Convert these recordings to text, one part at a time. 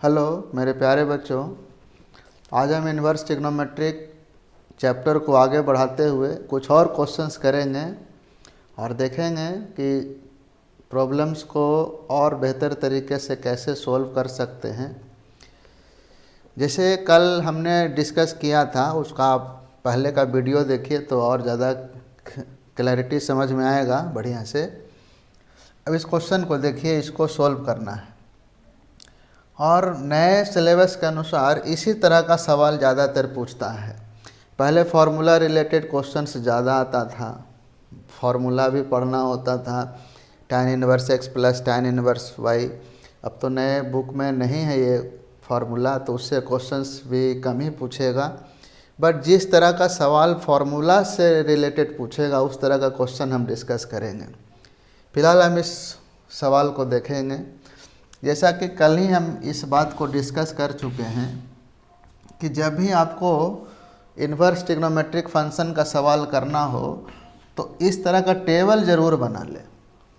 Hello मेरे प्यारे बच्चों, आज हम इन्वर्स ट्रिग्नोमेट्रिक चैप्टर को आगे बढ़ाते हुए कुछ और क्वेश्चंस करेंगे और देखेंगे कि प्रॉब्लम्स को और बेहतर तरीके से कैसे सॉल्व कर सकते हैं। जैसे कल हमने डिस्कस किया था, उसका आप पहले का वीडियो देखिए तो और ज़्यादा क्लैरिटी समझ में आएगा बढ़िया से। अब इस क्वेश्चन को देखिए, इसको सॉल्व करना है और नए सिलेबस के अनुसार इसी तरह का सवाल ज़्यादातर पूछता है। पहले फार्मूला रिलेटेड क्वेश्चंस ज़्यादा आता था, फार्मूला भी पढ़ना होता था, tan inverse x plus tan inverse y। अब तो नए बुक में नहीं है ये फार्मूला, तो उससे क्वेश्चंस भी कम ही पूछेगा। बट जिस तरह का सवाल फार्मूला से रिलेटेड पूछेगा उस तरह का क्वेश्चन हम डिस्कस करेंगे। फिलहाल हम इस सवाल को देखेंगे। जैसा कि कल ही हम इस बात को डिस्कस कर चुके हैं कि जब भी आपको इन्वर्स ट्रिग्नोमेट्रिक फंक्शन का सवाल करना हो तो इस तरह का टेबल ज़रूर बना ले।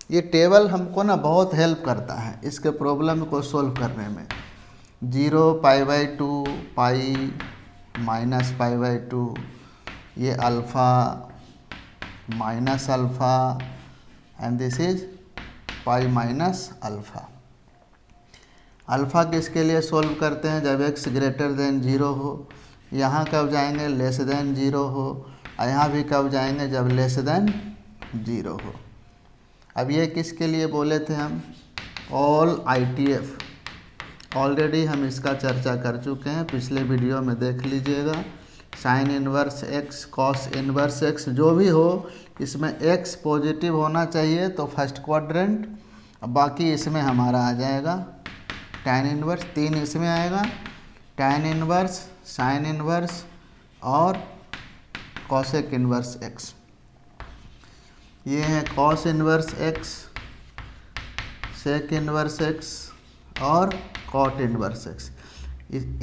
ये टेबल हमको ना बहुत हेल्प करता है इसके प्रॉब्लम को सॉल्व करने में। 0 π/2 पाई माइनस π/2, ये alpha minus alpha and this is pi minus alpha. Alpha किसके लिए सॉल्व करते हैं? जब x ग्रेटर देन 0 हो। यहाँ कब जाएंगे? लेस देन 0 हो। और यहाँ भी कब जाएंगे? जब लेस देन 0 हो। अब ये किसके लिए बोले थे हम? All ITF। ऑलरेडी हम इसका चर्चा कर चुके हैं, पिछले वीडियो में देख लीजिएगा। Sine inverse x cos inverse x जो भी हो, इसमें x पॉजिटिव होना चाहिए तो फर्स्ट क्वाड्रेंट, बाकी इसमें हमारा आ जाएगा tan इनवर्स। 3 इसमें आएगा, tan इनवर्स, साइन इनवर्स और कॉसेक इनवर्स x। ये है cos inverse x, sec inverse x और कॉट इनवर्स x।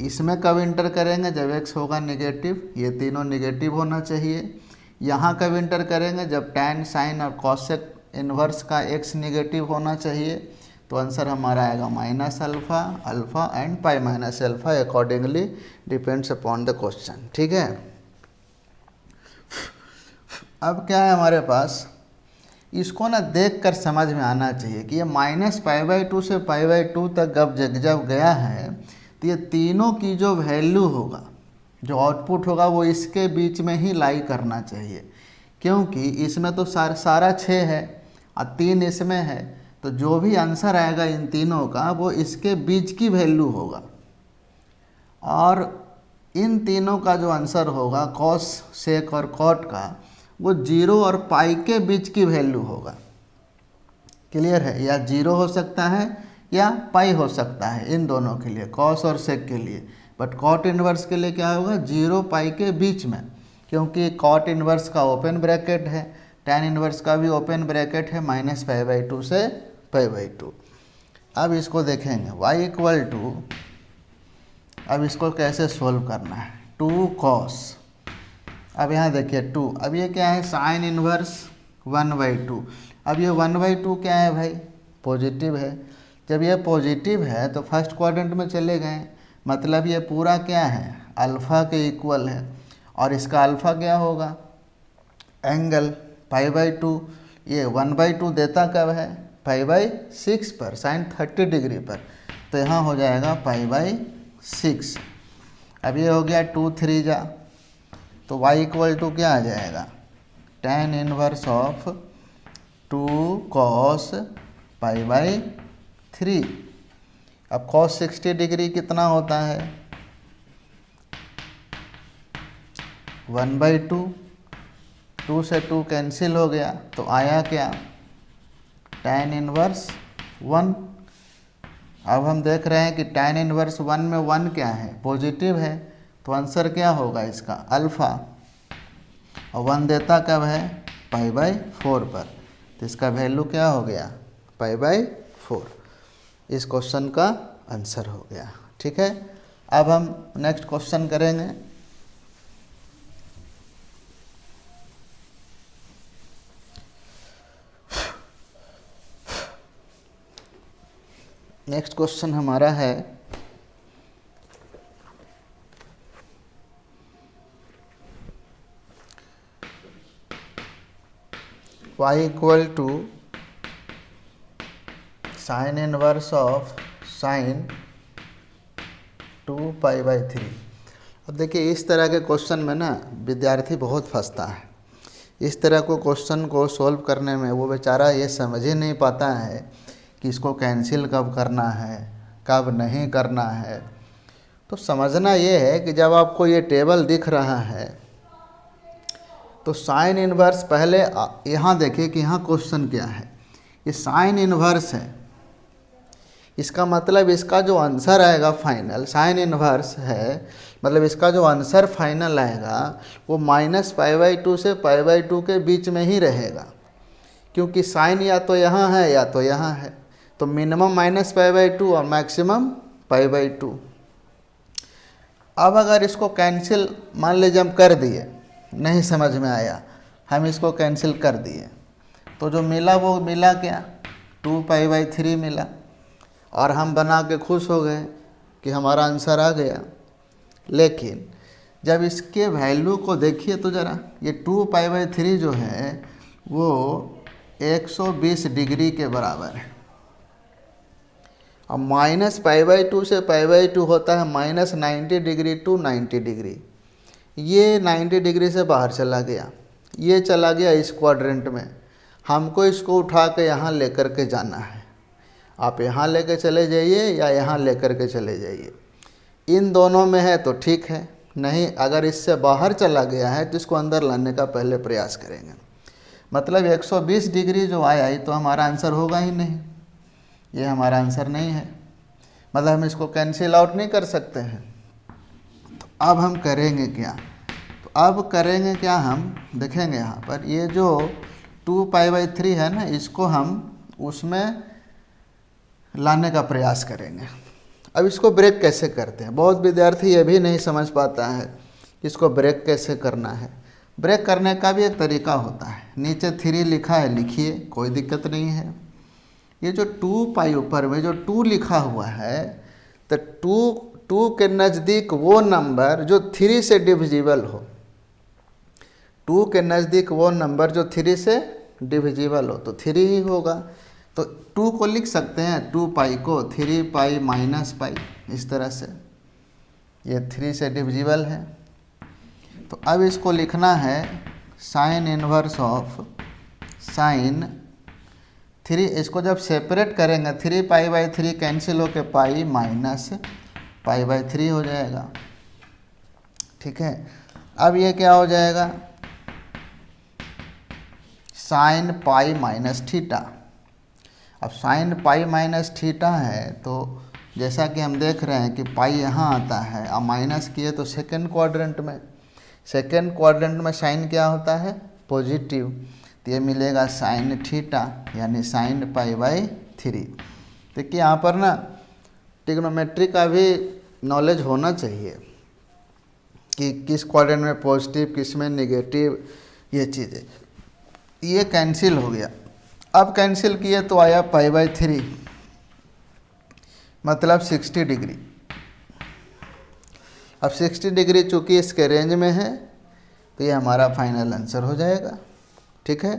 इसमें कब इंटर करेंगे? जब x होगा नेगेटिव, ये तीनों नेगेटिव होना चाहिए। यहाँ कब इंटर करेंगे? जब tan, साइन और कॉसेक इनवर्स का x नेगेटिव होना चाहिए। तो आंसर हमारा आएगा minus alpha, alpha and pi minus alpha accordingly depends upon the question. ठीक है। अब क्या है हमारे पास, इसको ना देख कर समझ में आना चाहिए कि ये माइनस π/2 से π/2 तक जब गया है तो ये तीनों की जो वैल्यू होगा, जो आउटपुट होगा, वो इसके बीच में ही लाई करना चाहिए। क्योंकि इसमें तो सारा 6 है और 3 इसमें है, तो जो भी आंसर आएगा इन तीनों का वो इसके बीच की वैल्यू होगा। और इन तीनों का जो आंसर होगा कॉस, सेक और कॉट का, वो 0 और पाई के बीच की वैल्यू होगा। क्लियर है? या 0 हो सकता है या पाई हो सकता है, इन दोनों के लिए, कॉस और सेक के लिए। बट कॉट इनवर्स के लिए क्या होगा? 0 पाई के बीच में, क्योंकि कॉट इनवर्स का ओपन ब्रैकेट है, tan इनवर्स का भी ओपन ब्रैकेट है, माइनस π/2 से π/2। अब इसको देखेंगे y इक्वल टू, अब इसको कैसे सोल्व करना है? 2 कॉस, अब यहाँ देखिए 2, अब ये क्या है? Sign inverse 1/2। अब ये 1/2 क्या है भाई? पॉजिटिव है। जब ये पॉजिटिव है तो फर्स्ट क्वाड्रेंट में चले गए, मतलब ये पूरा क्या है? अल्फ़ा के इक्वल है। और इसका अल्फ़ा क्या होगा? एंगल π/2। ये 1/2 देता कब है? π/6 पर, साइन 30 डिग्री पर, तो यहाँ हो जाएगा π/6। अब ये हो गया 2 3 जा, तो y इक्वल टू क्या आ जाएगा? tan inverse of 2 cos π/3। अब cos 60 डिग्री कितना होता है? 1/2। 2 से 2 कैंसिल हो गया, तो आया क्या? tan inverse 1। अब हम देख रहे हैं कि tan इनवर्स 1 में 1 क्या है? पॉजिटिव है, तो आंसर क्या होगा इसका? अल्फ़ा। और 1 देता कब है? π/4 पर, तो इसका वैल्यू क्या हो गया? π/4। इस क्वेश्चन का आंसर हो गया। ठीक है। अब हम नेक्स्ट क्वेश्चन करेंगे। नेक्स्ट क्वेश्चन हमारा है pi equal to sine inverse of sine 2π/3। अब देखिए इस तरह के क्वेश्चन में ना विद्यार्थी बहुत फंसता है। इस तरह को क्वेश्चन को सॉल्व करने में वो बेचारा ये समझ ही नहीं पाता है कि इसको कैंसिल कब करना है, कब नहीं करना है। तो समझना ये है कि जब आपको ये टेबल दिख रहा है तो साइन इन्वर्स पहले यहाँ देखिए कि यहाँ क्वेश्चन क्या है। ये साइन इन्वर्स है, इसका मतलब इसका जो आंसर आएगा फाइनल, साइन इन्वर्स है मतलब इसका जो आंसर फाइनल आएगा वो -π/2 से π/2 के बीच में ही रहेगा, क्योंकि साइन या तो यहाँ है या तो यहाँ है। तो मिनिमम -π/2 और मैक्सिमम π/2। अब अगर इसको कैंसिल मान लीजिए हम कर दिए, नहीं समझ में आया, हम इसको कैंसिल कर दिए, तो जो मिला वो मिला क्या, 2π/3 मिला और हम बना के खुश हो गए कि हमारा आंसर आ गया। लेकिन जब इसके वैल्यू को देखिए तो ज़रा, ये 2π/3 जो है वो 120 डिग्री के बराबर है। अब -π/2 से π/2 होता है -90 डिग्री टू 90 डिग्री। ये 90 डिग्री से बाहर चला गया, ये चला गया इस क्वाड्रेंट में। हमको इसको उठा के यहाँ लेकर के जाना है। आप यहाँ लेकर चले जाइए या यहाँ लेकर के चले जाइए, इन दोनों में है तो ठीक है, नहीं अगर इससे बाहर चला गया है तो इसको अंदर लाने का पहले प्रयास करेंगे। मतलब 120 डिग्री जो आया ये तो हमारा आंसर होगा ही नहीं, ये हमारा आंसर नहीं है, मतलब हम इसको कैंसिल आउट नहीं कर सकते हैं। तो अब हम करेंगे क्या, तो अब करेंगे क्या, हम देखेंगे यहाँ पर ये जो 2π/3 है ना, इसको हम उसमें लाने का प्रयास करेंगे। अब इसको ब्रेक कैसे करते हैं, बहुत विद्यार्थी ये भी नहीं समझ पाता है कि इसको ब्रेक कैसे करना है। ब्रेक करने का भी एक तरीका होता है, नीचे 3 लिखा है लिखिए, कोई दिक्कत नहीं है। ये जो 2π ऊपर में जो 2 लिखा हुआ है, तो 2 के नज़दीक वो नंबर जो 3 से डिविजिबल हो, 2 के नज़दीक वो नंबर जो 3 से डिविजिबल हो, तो 3 ही होगा। तो 2 को लिख सकते हैं, 2π को 3π - π, इस तरह से, ये 3 से डिविजिबल है। तो अब इसको लिखना है साइन इन्वर्स ऑफ साइन 3। इसको जब सेपरेट करेंगे 3π/3 कैंसिल होकर π - π/3 हो जाएगा, ठीक है। अब ये क्या हो जाएगा, साइन π - थीटा। अब साइन π - है, तो जैसा कि हम देख रहे हैं कि पाई यहाँ आता है, अब माइनस किए तो सेकंड क्वाड्रेंट में, सेकंड क्वाड्रेंट में साइन क्या होता है, पॉजिटिव। तो ये मिलेगा साइन थीटा यानी साइन π/3। देखिए यहाँ पर ना ट्रिग्नोमेट्री का भी नॉलेज होना चाहिए कि किस क्वाड्रेंट में पॉजिटिव, किस में नेगेटिव, ये चीज़ें। ये कैंसिल हो गया। अब कैंसिल किए तो आया π/3 मतलब 60 डिग्री। अब 60 डिग्री चूँकि इसके रेंज में है तो ये हमारा फाइनल आंसर हो जाएगा, ठीक है।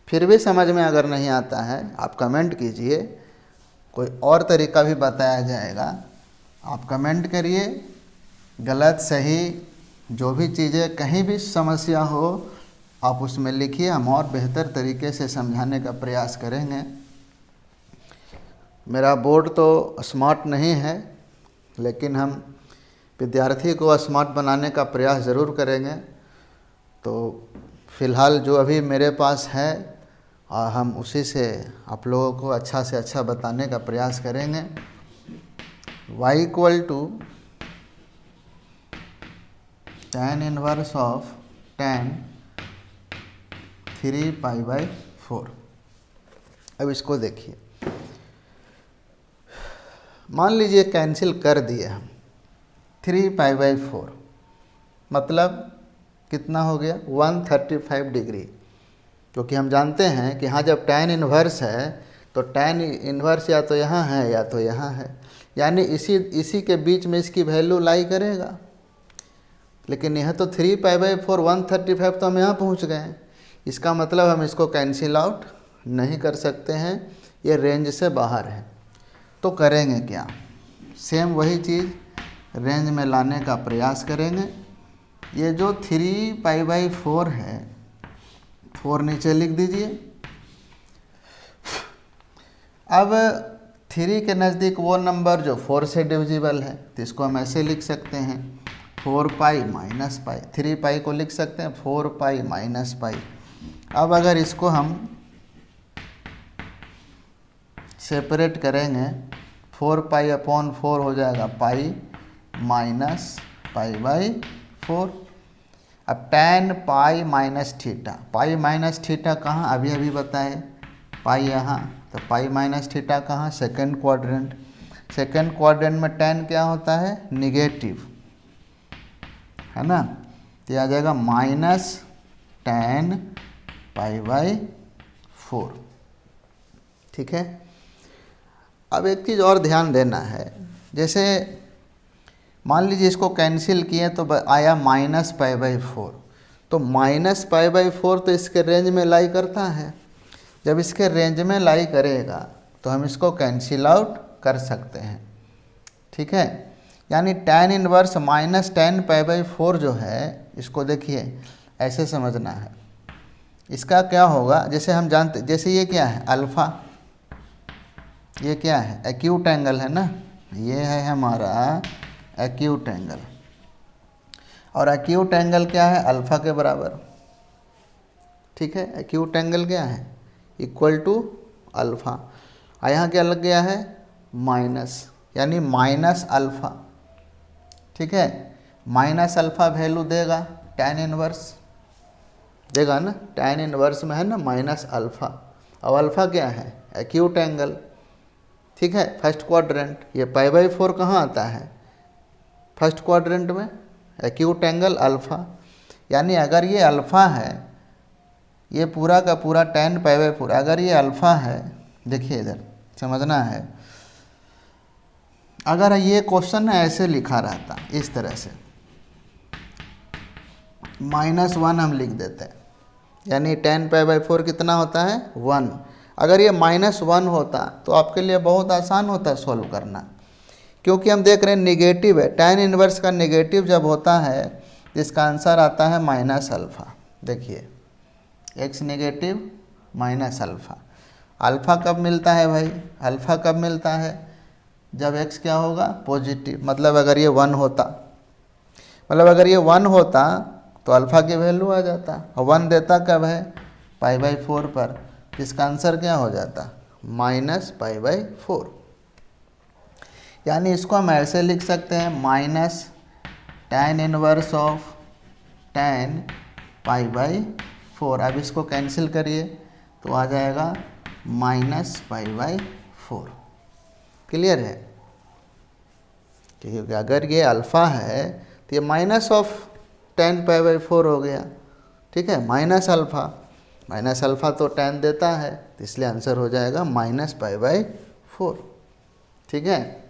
फिर भी समझ में अगर नहीं आता है आप कमेंट कीजिए, कोई और तरीका भी बताया जाएगा, आप कमेंट करिए। गलत सही जो भी चीज़ें, कहीं भी समस्या हो आप उसमें लिखिए, हम और बेहतर तरीके से समझाने का प्रयास करेंगे। मेरा बोर्ड तो स्मार्ट नहीं है, लेकिन हम विद्यार्थी को स्मार्ट बनाने का प्रयास ज़रूर करेंगे। तो फ़िलहाल जो अभी मेरे पास है हम उसी से आप लोगों को अच्छा से अच्छा बताने का प्रयास करेंगे। y = tan inverse of tan 3π/4। अब इसको देखिए, मान लीजिए कैंसिल कर दिए हम 3π/4, मतलब कितना हो गया 135 डिग्री, क्योंकि हम जानते हैं कि हाँ जब tan इन्वर्स है तो tan इन्वर्स या तो यहाँ है या तो यहाँ है, यानी इसी के बीच में इसकी वैल्यू लाई करेगा। लेकिन यह तो 3π/4 135, तो हम यहाँ पहुँच गए हैं, इसका मतलब हम इसको कैंसिल आउट नहीं कर सकते हैं, ये रेंज से बाहर है। तो करेंगे क्या, सेम वही चीज़ रेंज में लाने का प्रयास करेंगे। ये जो 3π/4 है, 4 नीचे लिख दीजिए। अब 3 के नज़दीक वो नंबर जो 4 से डिविजिबल है, तो इसको हम ऐसे लिख सकते हैं 4π - 3π को लिख सकते हैं 4π - अब अगर इसको हम सेपरेट करेंगे 4π/4 हो जाएगा पाई माइनस π/4। अब tan pi minus theta, pi minus theta कहाँ, अभी अभी बताए, पाई यहाँ, तो पाई माइनस थीटा कहाँ, सेकंड क्वाड्रेंट। सेकंड क्वाड्रेंट में tan क्या होता है, निगेटिव, है ना, तो आ जाएगा -tan π/4। ठीक है। अब एक चीज़ और ध्यान देना है, जैसे मान लीजिए इसको कैंसिल किए तो आया -π/4, तो -π/4 तो इसके रेंज में लाई करता है। जब इसके रेंज में लाई करेगा तो हम इसको कैंसिल आउट कर सकते हैं। ठीक है, यानी tan इनवर्स -tan π/4 जो है, इसको देखिए ऐसे समझना है। इसका क्या होगा, जैसे हम जानते, जैसे ये क्या है अल्फ़ा, ये क्या है एक्यूट एंगल है ना, ये है हमारा एक्यूट एंगल, और एक्यूट एंगल क्या है, अल्फ़ा के बराबर। ठीक है, एक्यूट एंगल क्या है, इक्वल टू अल्फ़ा। और यहाँ क्या लग गया है, माइनस, यानी -α। ठीक है, -α वैल्यू देगा tan इनवर्स, देगा ना, tan इनवर्स में है ना -α, और अल्फ़ा क्या है, एक्यूट एंगल। ठीक है, फर्स्ट क्वाड्रेंट, ये π/4 कहाँ आता है, फर्स्ट क्वाड्रेंट में, एक्यूट एंगल अल्फ़ा। यानी अगर ये अल्फ़ा है, ये पूरा का पूरा tan π/4, अगर ये अल्फ़ा है, देखिए इधर समझना है, अगर ये क्वेश्चन ऐसे लिखा रहता इस तरह से, -1 हम लिख देते हैं, यानी tan π/4 कितना होता है 1। अगर ये -1 होता तो आपके लिए बहुत आसान होता सॉल्व करना, क्योंकि हम देख रहे हैं निगेटिव है, tan इनवर्स का निगेटिव जब होता है तो इसका आंसर आता है -α। देखिए x नेगेटिव -α। अल्फ़ा कब मिलता है भाई, अल्फ़ा कब मिलता है, जब x क्या होगा, पॉजिटिव। मतलब अगर ये 1 होता, मतलब अगर ये 1 होता तो अल्फ़ा की वैल्यू आ जाता, और 1 देता कब है, π/4 पर, इसका आंसर क्या हो जाता, -π/4। यानी इसको हम ऐसे लिख सकते हैं tan इनवर्स ऑफ tan π/4। अब इसको कैंसिल करिए तो आ जाएगा -π/4। क्लियर है, क्योंकि अगर ये अल्फ़ा है तो ये tan π/4 हो गया। ठीक है, -α तो tan देता है, तो इसलिए आंसर हो जाएगा -π/4। ठीक है,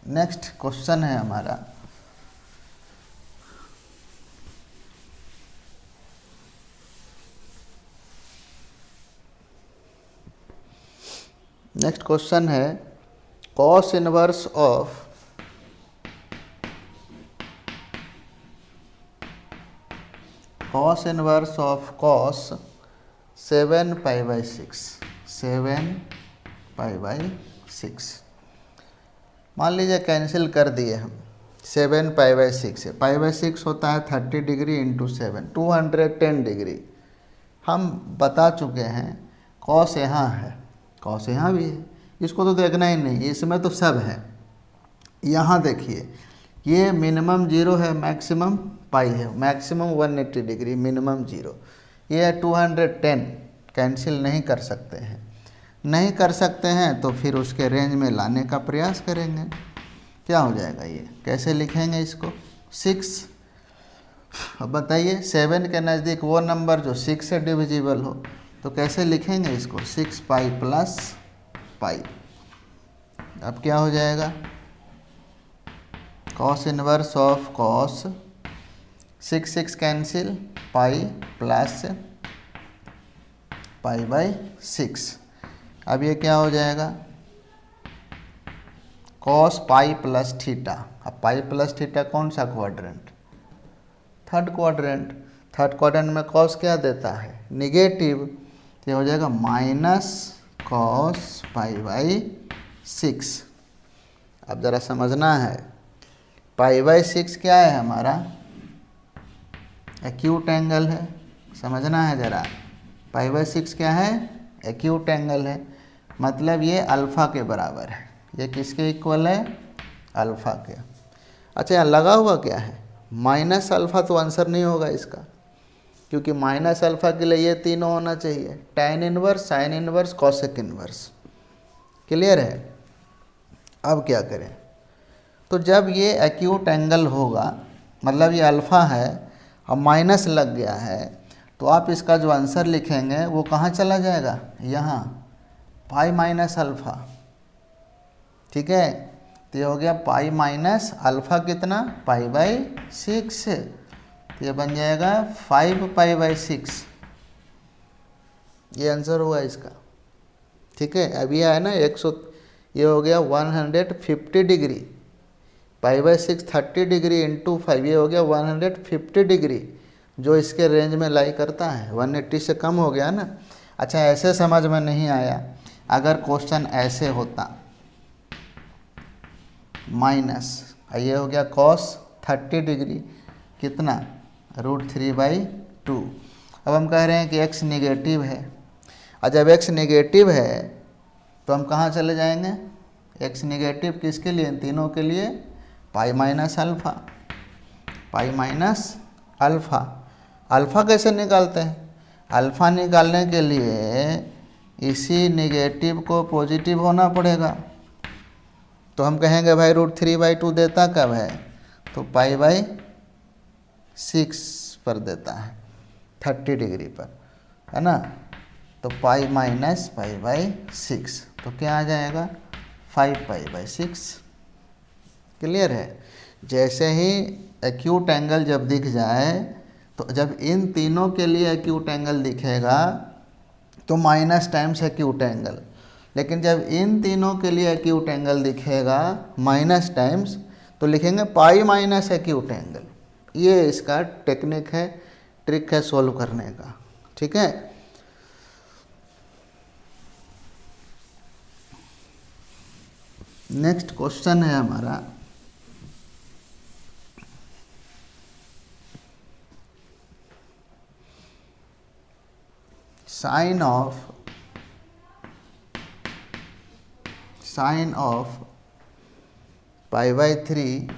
नेक्स्ट क्वेश्चन है हमारा, नेक्स्ट क्वेश्चन है cos इनवर्स ऑफ cos 7π/6, 7π/6। मान लीजिए कैंसिल कर दिए हम, 7π/6 है, π/6 होता है 30 डिग्री इंटू 7, 210 डिग्री। हम बता चुके हैं कॉस यहाँ है, कॉस यहाँ भी है, इसको तो देखना ही नहीं, इसमें तो सब है। यहाँ देखिए ये मिनिमम 0 है, मैक्सिमम पाई है, मैक्सिमम 180 डिग्री, मिनिमम 0। ये है 210, कैंसिल नहीं कर सकते हैं, नहीं कर सकते हैं तो फिर उसके रेंज में लाने का प्रयास करेंगे। क्या हो जाएगा, ये कैसे लिखेंगे इसको, 6। अब बताइए 7 के नज़दीक वो नंबर जो 6 से डिविजिबल हो, तो कैसे लिखेंगे इसको, 6π + π। अब क्या हो जाएगा, cos inverse of cos 6 6 cancel, pi plus pi by 6। अब ये क्या हो जाएगा, कॉस पाई प्लस थीटा। अब पाई प्लस थीटा कौन सा quadrant, third quadrant. Third quadrant में कॉस क्या देता है, निगेटिव, तो ये हो जाएगा माइनस कॉस पाई बाई 6। अब ज़रा समझना है, पाई बाई 6 क्या है हमारा, एक्यूट एंगल है, समझना है ज़रा। पाई बाई 6 क्या है, एक्यूट एंगल है, मतलब ये अल्फ़ा के बराबर है। ये किसके इक्वल है, अल्फ़ा के। अच्छा यहाँ लगा हुआ क्या है, माइनस अल्फ़ा, तो आंसर नहीं होगा इसका, क्योंकि माइनस अल्फ़ा के लिए ये तीनों होना चाहिए, tan inverse, sine inverse, cosec inverse. Clear है। अब क्या करें, तो जब ये एक्यूट एंगल होगा, मतलब ये अल्फ़ा है और माइनस लग गया है, तो आप इसका जो आंसर लिखेंगे वो कहाँ चला जाएगा, यहाँ, पाई माइनस अल्फ़ा। ठीक है, तो ये हो गया पाई माइनस अल्फ़ा कितना, पाई बाई 6, तो ये बन जाएगा 5 पाई बाई 6। ये आंसर हुआ इसका। ठीक है, अब ये है ना 100, ये हो गया 150 degree, pi by 6 30 degree into 5, ये हो गया 150 डिग्री, जो इसके रेंज में लाई करता है। 180 से कम हो गया ना। अच्छा ऐसे समझ में नहीं आया, अगर क्वेश्चन ऐसे होता, माइनस, ये हो गया कॉस 30 डिग्री कितना, √3/2। अब हम कह रहे हैं कि x नेगेटिव है, और जब x नेगेटिव है तो हम कहाँ चले जाएंगे, x नेगेटिव किसके लिए, तीनों के लिए, pi minus alpha, pi minus alpha. Alpha कैसे निकालते हैं, अल्फ़ा निकालने के लिए इसी नेगेटिव को पॉजिटिव होना पड़ेगा, तो हम कहेंगे भाई √3/2 देता कब है, तो पाई बाई 6 पर देता है, 30 डिग्री पर, है ना। तो पाई माइनस पाई बाई 6, तो क्या आ जाएगा, 5 पाई बाई 6। क्लियर है। जैसे ही एक्यूट एंगल जब दिख जाए, तो जब इन तीनों के लिए एक्यूट एंगल दिखेगा तो माइनस टाइम्स एक्यूट एंगल, लेकिन जब इन तीनों के लिए एक्यूट एंगल दिखेगा माइनस टाइम्स, तो लिखेंगे पाई माइनस एक्यूट एंगल। ये इसका टेक्निक है, ट्रिक है सोल्व करने का। ठीक है, नेक्स्ट क्वेश्चन है हमारा, sine of pi by 3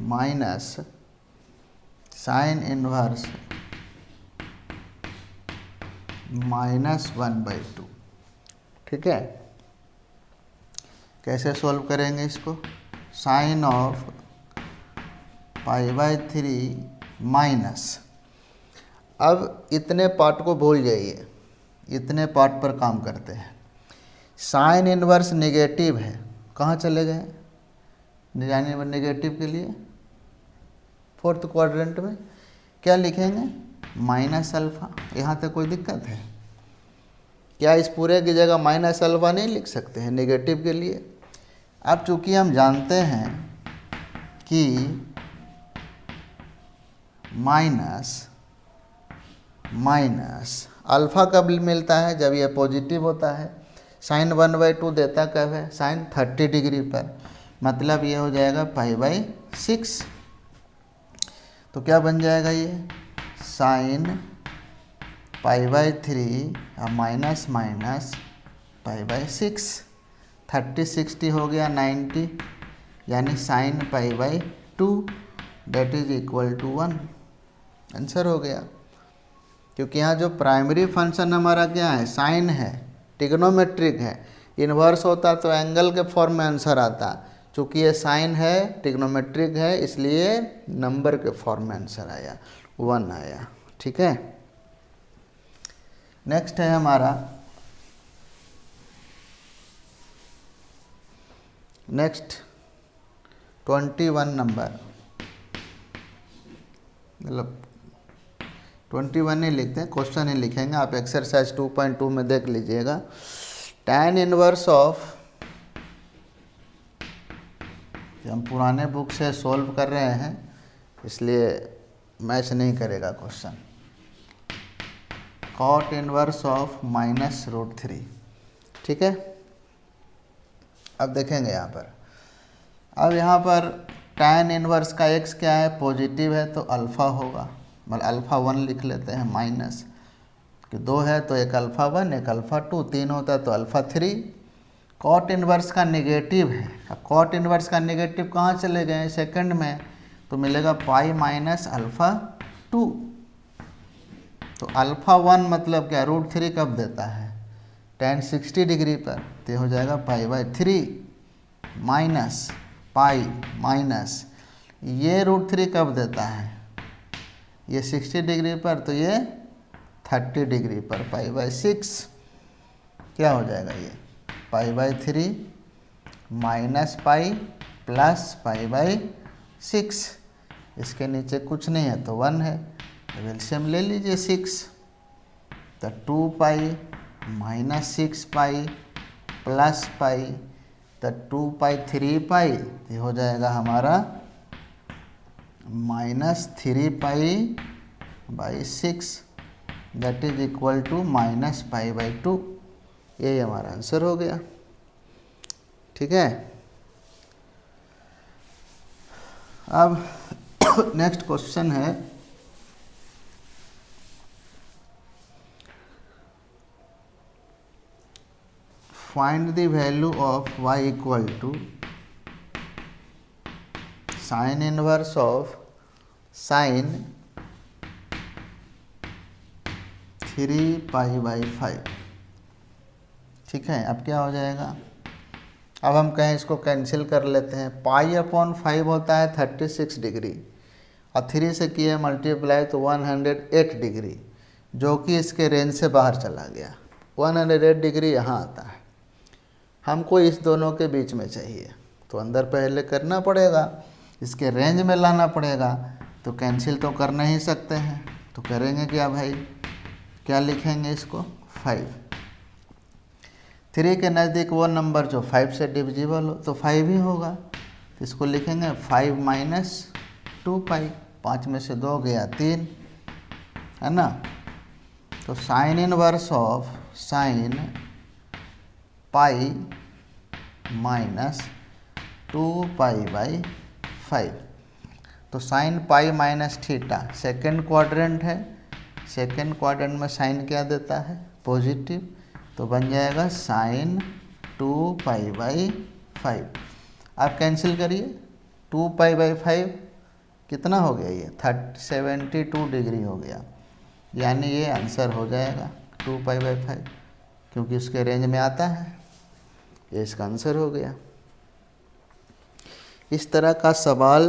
minus sine inverse -1/2। ठीक है, कैसे सोल्व करेंगे इसको, sine of pi by 3 minus, अब इतने पार्ट को भूल जाइए, इतने पार्ट पर काम करते हैं। साइन इनवर्स नेगेटिव है, कहाँ चले गए, यानी नेगेटिव के लिए फोर्थ क्वाड्रेंट में, क्या लिखेंगे, माइनस अल्फ़ा। यहाँ तक कोई दिक्कत है क्या, इस पूरे की जगह माइनस अल्फ़ा नहीं लिख सकते हैं नेगेटिव के लिए। अब चूँकि हम जानते हैं कि माइनस अल्फ़ा कब मिलता है, जब ये पॉजिटिव होता है। साइन 1/2 देता कब है, साइन 30 डिग्री पर, मतलब ये हो जाएगा पाई बाई 6। तो क्या बन जाएगा ये, sine pi by 3 minus pi by 6, 30 60 हो गया 90, यानी sine pi by 2 that is equal to 1। Answer हो गया, क्योंकि यहाँ जो प्राइमरी फंक्शन हमारा क्या है, साइन है, ट्रिग्नोमेट्रिक है। इन्वर्स होता तो एंगल के फॉर्म में आंसर आता, चूँकि ये साइन है, ट्रिग्नोमेट्रिक है, इसलिए नंबर के फॉर्म में आंसर आया, 1 आया। ठीक है, नेक्स्ट है हमारा, नेक्स्ट 21 नंबर, मतलब 21 ही लिखते हैं, क्वेश्चन ही लिखेंगे, आप एक्सरसाइज 2.2 में देख लीजिएगा। tan इनवर्स ऑफ, हम पुराने बुक से सॉल्व कर रहे हैं इसलिए मैच नहीं करेगा क्वेश्चन। cot इनवर्स ऑफ -√3, ठीक है। अब देखेंगे यहाँ पर, अब यहाँ पर tan इनवर्स का x क्या है, पॉजिटिव है तो अल्फ़ा होगा, मतलब अल्फ़ा 1 लिख लेते हैं, माइनस कि 2 है तो एक अल्फ़ा 1 एक अल्फ़ा 2, 3 होता है तो अल्फ़ा 3। कॉट इनवर्स का नेगेटिव है, अब कॉट इनवर्स का नेगेटिव कहाँ चले गए, सेकंड में, तो मिलेगा पाई माइनस अल्फ़ा 2। तो अल्फ़ा 1 मतलब क्या, √3 कब देता है, tan 60 डिग्री पर, तो हो जाएगा पाई/3 माइनस पाई माइनस ये √3 कब देता है, ये 60 डिग्री पर, तो ये 30 डिग्री पर, पाई/6 क्या हो जाएगा, ये पाई/3 माइनस पाई प्लस पाई/6। इसके नीचे कुछ नहीं है तो 1 है, एलसीएम ले लीजिए 6, तो 2 pi minus 6 pi plus pi, तो 2 पाई 3 पाई, ये हो जाएगा हमारा -3 pi, that is equal to -pi. यही हमारा आंसर हो गया, ठीक है। अब नेक्स्ट क्वेश्चन है, find the value of y equal to sine inverse of sine 3 pi, ठीक है। अब क्या हो जाएगा, अब हम कहें इसको कैंसिल कर लेते हैं, पाई/5 होता है 36 डिग्री और 3 से किए मल्टीप्लाई तो 108 डिग्री, जो कि इसके रेंज से बाहर चला गया। 108 डिग्री यहाँ आता है, हमको इस दोनों के बीच में चाहिए, तो अंदर पहले करना पड़ेगा, इसके रेंज में लाना पड़ेगा, तो कैंसिल तो कर नहीं सकते हैं, तो करेंगे क्या भाई, क्या लिखेंगे इसको, 5। 3 के नज़दीक वो नंबर जो 5 से डिविजिबल हो तो 5 ही होगा, तो इसको लिखेंगे 5 माइनस 2 पाई, 5 में से 2 गया 3, है ना। तो sign inverse of sine pi minus 2 पाई/5, तो sine pi minus theta second quadrant है, सेकेंड क्वाड्रेंट में साइन क्या देता है, पॉजिटिव, तो बन जाएगा साइन 2 पाई/5। आप कैंसिल करिए, 2 पाई/5 कितना हो गया, ये 72 डिग्री हो गया, यानी ये आंसर हो जाएगा 2 पाई/5, क्योंकि उसके रेंज में आता है, ये इसका आंसर हो गया। इस तरह का सवाल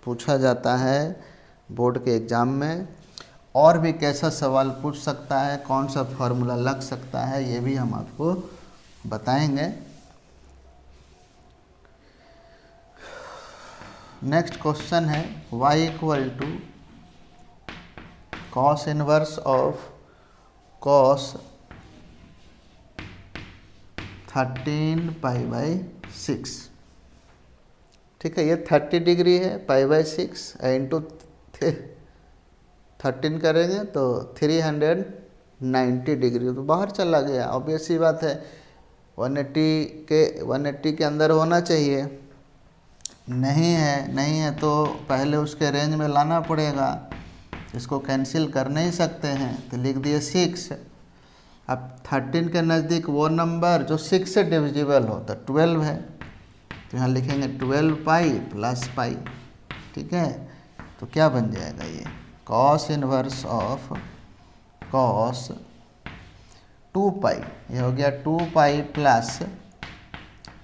पूछा जाता है बोर्ड के एग्ज़ाम में, और भी कैसा सवाल पूछ सकता है, कौन सा फॉर्मूला लग सकता है, ये भी हम आपको बताएंगे। नेक्स्ट क्वेश्चन है, y equal to cos inverse of cos 13 pi, ठीक है। ये 30 डिग्री है, पाई/6 इंटू 13 करेंगे तो 390 डिग्री, तो बाहर चला गया, ऑब्वियस सी बात है, 180 के अंदर होना चाहिए, नहीं है तो पहले उसके रेंज में लाना पड़ेगा, इसको कैंसिल कर नहीं सकते हैं, तो लिख दिए 6। अब 13 के नज़दीक वो नंबर जो 6 से डिविजिबल हो, तो 12 है, तो यहाँ लिखेंगे 12 पाई प्लस पाई, ठीक है। तो क्या बन जाएगा, ये कॉस इनवर्स ऑफ कॉस 2 पाई, ये हो गया 2 पाई प्लस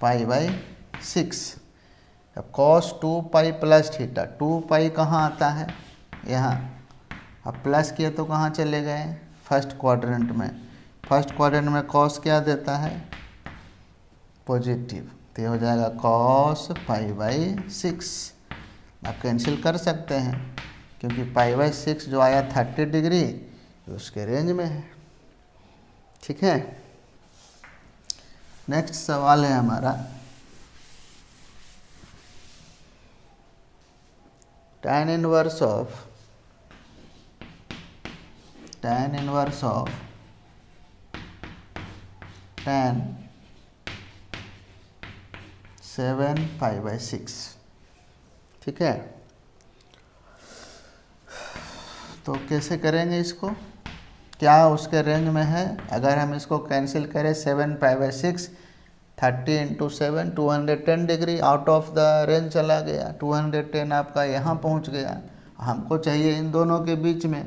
पाई/6। अब कॉस 2 पाई प्लस थीटा, 2 पाई कहाँ आता है, यहाँ, अब प्लस किए तो कहाँ चले गए, फर्स्ट क्वाड्रेंट में, फर्स्ट क्वाड्रेंट में कॉस क्या देता है, पॉजिटिव, तो ये हो जाएगा cos पाई/6। आप कैंसिल कर सकते हैं, क्योंकि π/6 जो आया 30 डिग्री उसके रेंज में है। ठीक है, नेक्स्ट सवाल है हमारा tan इनवर्स ऑफ 7 π/6। ठीक है, तो कैसे करेंगे इसको, क्या उसके रेंज में है। अगर हम इसको कैंसिल करें 7 π/6, 30 × 7 210 degree out of the range चला गया। 210 आपका यहाँ पहुँच गया। हमको चाहिए इन दोनों के बीच में,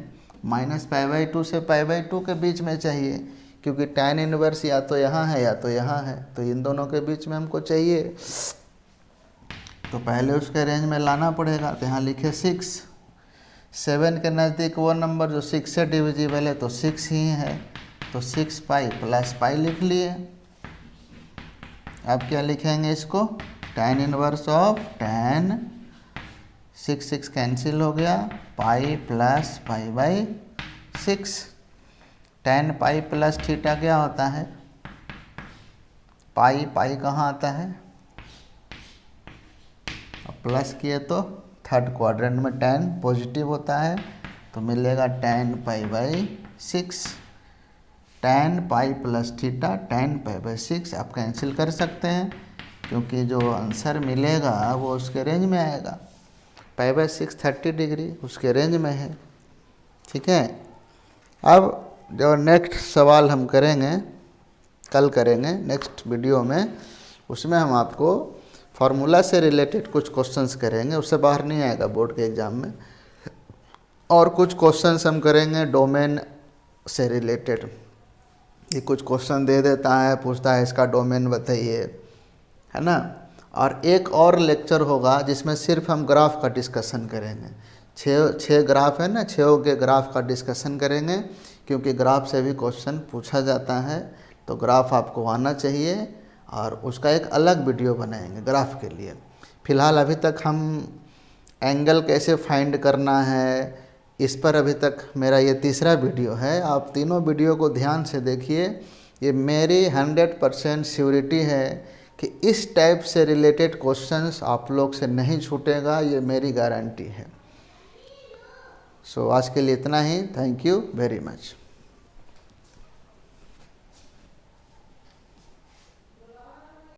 -π/2 से π/2 के बीच में चाहिए, क्योंकि tan इनवर्स या तो यहाँ है या तो यहाँ है, तो इन दोनों के बीच में हमको चाहिए। तो पहले उसके रेंज में लाना पड़ेगा। तो यहाँ लिखे 6, 7 के नज़दीक वो नंबर जो 6 से डिविजिबल है तो 6 ही है, तो 6π + π लिख लिए। अब क्या लिखेंगे इसको, tan inverse of tan 6 cancel हो गया, π + π/6। tan π + थीटा क्या होता है, पाई कहाँ आता है, प्लस किए तो थर्ड क्वाड्रेंट में tan पॉजिटिव होता है, तो मिलेगा tan π/6। tan π + थीटा tan π/6 आप कैंसिल कर सकते हैं, क्योंकि जो आंसर मिलेगा वो उसके रेंज में आएगा। π/6 30 डिग्री उसके रेंज में है। ठीक है, अब जो नेक्स्ट सवाल हम करेंगे, कल करेंगे नेक्स्ट वीडियो में, उसमें हम आपको फार्मूला से रिलेटेड कुछ क्वेश्चंस करेंगे, उससे बाहर नहीं आएगा बोर्ड के एग्ज़ाम में। और कुछ क्वेश्चंस हम करेंगे डोमेन से रिलेटेड। ये कुछ क्वेश्चन दे देता है, पूछता है इसका डोमेन बताइए, है ना। और एक और लेक्चर होगा जिसमें सिर्फ हम ग्राफ का डिस्कशन करेंगे। छः ग्राफ है ना, 6 के ग्राफ का डिस्कशन करेंगे, क्योंकि ग्राफ से भी क्वेश्चन पूछा जाता है, तो ग्राफ आपको आना चाहिए। और उसका एक अलग वीडियो बनाएंगे ग्राफ के लिए। फ़िलहाल अभी तक हम एंगल कैसे फाइंड करना है, इस पर अभी तक मेरा ये तीसरा वीडियो है। आप तीनों वीडियो को ध्यान से देखिए। ये मेरी 100% श्योरिटी है कि इस टाइप से रिलेटेड क्वेश्चंस आप लोग से नहीं छूटेगा, ये मेरी गारंटी है। सो आज के लिए इतना ही। Thank you very much.